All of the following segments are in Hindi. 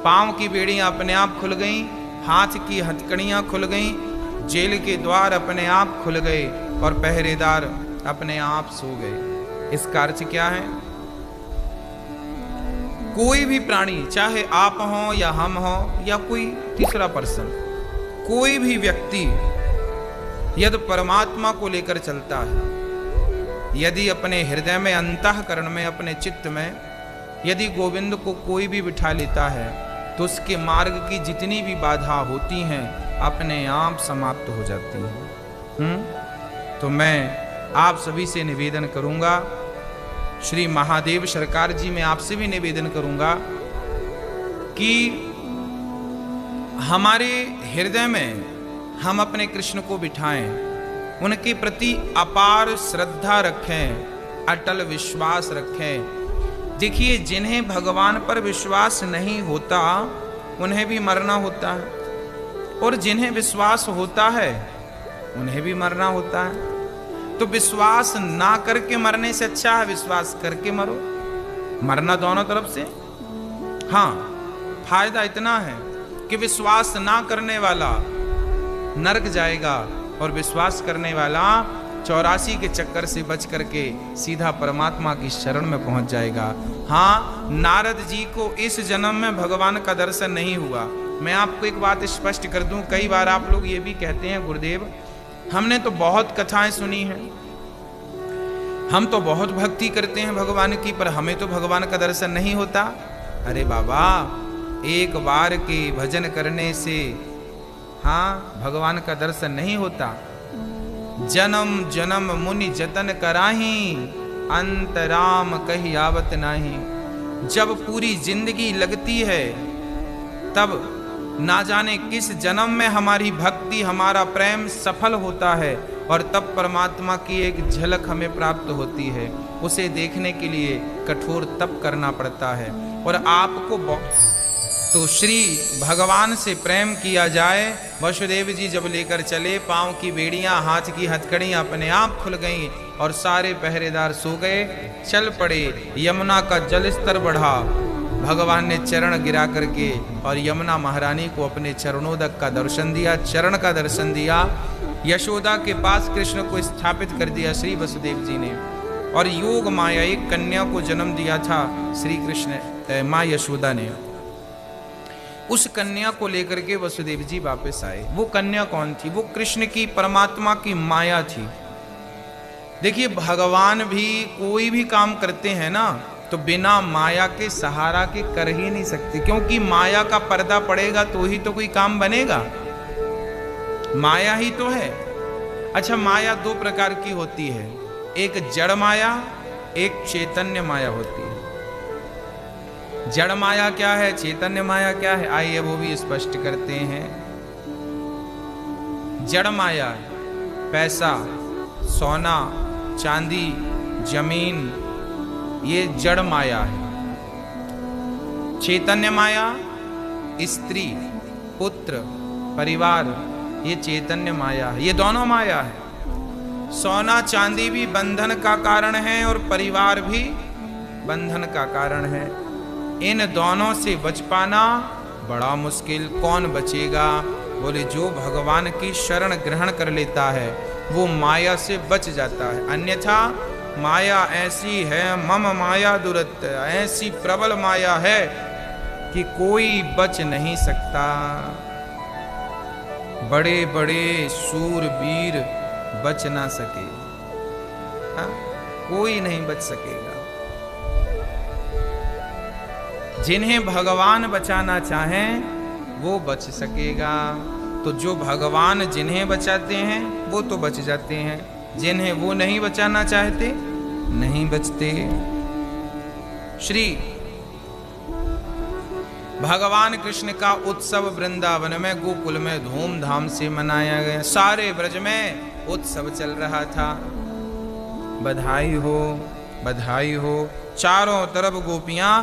पांव की बेड़ियां अपने आप खुल गईं, हाथ की हथकड़ियां खुल गईं, जेल के द्वार अपने आप खुल गए और पहरेदार अपने आप सो गए। इसका अर्थ क्या है? कोई भी प्राणी, चाहे आप हो या हम हो या कोई तीसरा पर्सन, कोई भी व्यक्ति यदि परमात्मा को लेकर चलता है, यदि अपने हृदय में, अंतःकरण में, अपने चित्त में यदि गोविंद को कोई भी बिठा लेता है, तो उसके मार्ग की जितनी भी बाधा होती हैं अपने आप समाप्त हो जाती हैं। तो मैं आप सभी से निवेदन करूंगा, श्री महादेव सरकार जी, मैं आपसे भी निवेदन करूंगा कि हमारे हृदय में हम अपने कृष्ण को बिठाएं, उनके प्रति अपार श्रद्धा रखें, अटल विश्वास रखें। देखिए, जिन्हें भगवान पर विश्वास नहीं होता उन्हें भी मरना होता है, और जिन्हें विश्वास होता है उन्हें भी मरना होता है। तो विश्वास ना करके मरने से अच्छा है विश्वास करके मरो। मरना दोनों तरफ से, हाँ, फायदा इतना है कि विश्वास ना करने वाला नरक जाएगा और विश्वास करने वाला 84 के चक्कर से बच करके सीधा परमात्मा की शरण में पहुंच जाएगा। हाँ, नारद जी को इस जन्म में भगवान का दर्शन नहीं हुआ। मैं आपको एक बात स्पष्ट कर दूं, कई बार आप लोग ये भी कहते हैं, गुरुदेव हमने तो बहुत कथाएं सुनी हैं, हम तो बहुत भक्ति करते हैं भगवान की, पर हमें तो भगवान का दर्शन नहीं होता। अरे बाबा, एक बार के भजन करने से हाँ भगवान का दर्शन नहीं होता। जन्म जन्म मुनि जतन कराही, अंतराम कही आवत नाही। जब पूरी जिंदगी लगती है तब ना जाने किस जन्म में हमारी भक्ति, हमारा प्रेम सफल होता है, और तब परमात्मा की एक झलक हमें प्राप्त होती है। उसे देखने के लिए कठोर तप करना पड़ता है। और आपको तो श्री भगवान से प्रेम किया जाए। वसुदेव जी जब लेकर चले, पांव की बेड़ियां, हाथ की हथकड़ियां अपने आप खुल गईं और सारे पहरेदार सो गए, चल पड़े। यमुना का जल स्तर बढ़ा, भगवान ने चरण गिरा करके और यमुना महारानी को अपने चरणोदक का दर्शन दिया, चरण का दर्शन दिया। यशोदा के पास कृष्ण को स्थापित कर दिया श्री वसुदेव जी ने, और योग माया एक कन्या को जन्म दिया था श्री कृष्ण माँ यशोदा ने। उस कन्या को लेकर के वसुदेव जी वापस आए। वो कन्या कौन थी? वो कृष्ण की, परमात्मा की माया थी। देखिए, भगवान भी कोई भी काम करते हैं ना, तो बिना माया के सहारा के कर ही नहीं सकते, क्योंकि माया का पर्दा पड़ेगा तो ही तो कोई काम बनेगा। माया ही तो है। अच्छा, माया दो प्रकार की होती है, एक जड़ माया, एक चैतन्य माया होती है। जड़ माया क्या है, चैतन्य माया क्या है, आइए वो भी स्पष्ट करते हैं। जड़ माया पैसा, सोना, चांदी, जमीन, ये जड़ माया है। चैतन्य माया स्त्री, पुत्र, परिवार, ये चैतन्य माया है। ये दोनों माया है। सोना चांदी भी बंधन का कारण है और परिवार भी बंधन का कारण है। इन दोनों से बच पाना बड़ा मुश्किल। कौन बचेगा? बोले जो भगवान की शरण ग्रहण कर लेता है वो माया से बच जाता है। अन्यथा माया ऐसी है, मम माया दुरत, ऐसी प्रबल माया है कि कोई बच नहीं सकता। बड़े बड़े सूरवीर बच ना सके, हाँ? कोई नहीं बच सकेगा। जिन्हें भगवान बचाना चाहें वो बच सकेगा। तो जो भगवान जिन्हें बचाते हैं वो तो बच जाते हैं, जिन्हें वो नहीं बचाना चाहते नहीं बचते। श्री भगवान कृष्ण का उत्सव वृंदावन में, गोकुल में धूमधाम से मनाया गया। सारे ब्रज में उत्सव चल रहा था। बधाई हो, बधाई हो। चारों तरफ गोपियां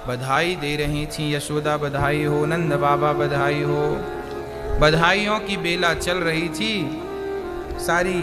बधाई दे रही थी। यशोदा बधाई हो, नंद बाबा बधाई हो। बधाइयों की बेला चल रही थी। सारी